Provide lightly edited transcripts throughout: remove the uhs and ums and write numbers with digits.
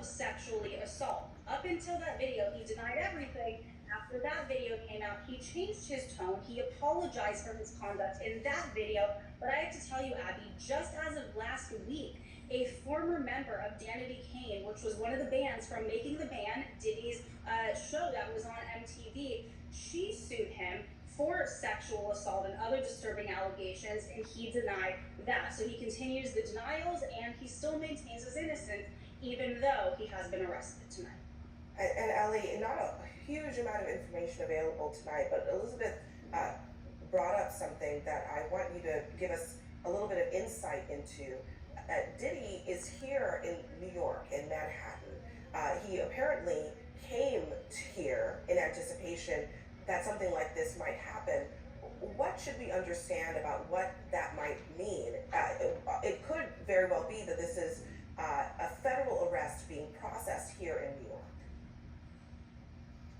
of sexually assault. Up until that video, he denied everything. After that video came out, he changed his tone. He apologized for his conduct in that video. But I have to tell you, Abby, just as of last week, a former member of Danity Kane, which was one of the bands from Making the Band, Diddy's show that was on MTV, she sued him for sexual assault and other disturbing allegations, and he denied that. So he continues the denials, and he still maintains his innocence, even though he has been arrested tonight. And Ellie, not a huge amount of information available tonight, but Elizabeth brought up something that I want you to give us a little bit of insight into. Diddy is here in New York, in Manhattan. He apparently came here in anticipation that something like this might happen. What should we understand about what that might mean? It could very well be that this is a federal arrest being processed here in New York.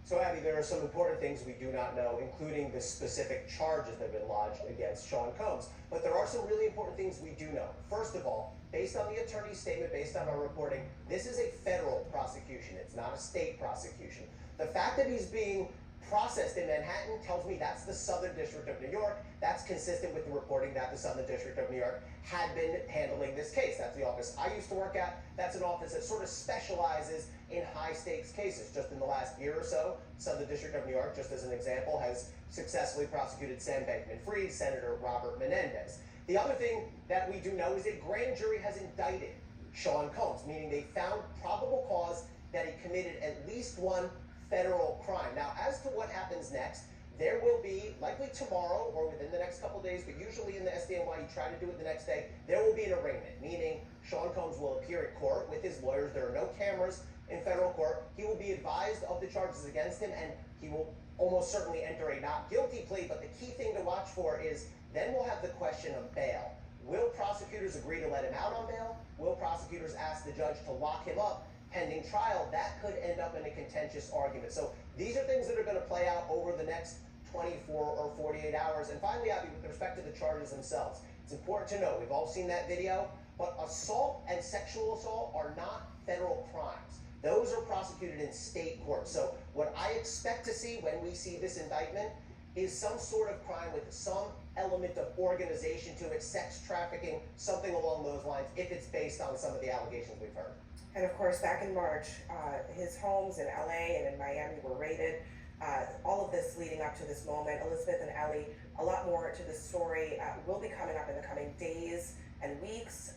So, Abby, there are some important things we do not know, including the specific charges that have been lodged against Sean Combs. But there are some really important things we do know. First of all, based on the attorney's statement, based on our reporting, this is a federal prosecution. It's not a state prosecution. The fact that he's being processed in Manhattan tells me that's the Southern District of New York. That's consistent with the reporting that the Southern District of New York had been handling this case. That's the office I used to work at. That's an office that sort of specializes in high stakes cases. Just in the last year or so, Southern District of New York, just as an example, has successfully prosecuted Sam Bankman-Fried, Senator Robert Menendez. The other thing that we do know is a grand jury has indicted Sean Combs, meaning they found probable cause that he committed at least one federal crime. Now, as to what happens next, there will be, likely tomorrow or within the next couple of days, but usually in the SDNY, you try to do it the next day, there will be an arraignment, meaning Sean Combs will appear in court with his lawyers. There are no cameras in federal court. He will be advised of the charges against him, and he will almost certainly enter a not guilty plea. But the key thing to watch for is then we'll have the question of bail. Will prosecutors agree to let him out on bail? Will prosecutors ask the judge to lock him up pending trial? That could end up in a contentious argument. So these are things that are going to play out over the next 24 or 48 hours. And finally, Abby, with respect to the charges themselves, it's important to know, we've all seen that video, but assault and sexual assault are not federal crimes. Those are prosecuted in state court. So what I expect to see when we see this indictment is some sort of crime with some element of organization to it, sex trafficking, something along those lines, if it's based on some of the allegations we've heard. And of course, back in March, his homes in LA and in Miami were raided. All of this leading up to this moment. Elizabeth and Ellie, a lot more to this story will be coming up in the coming days and weeks.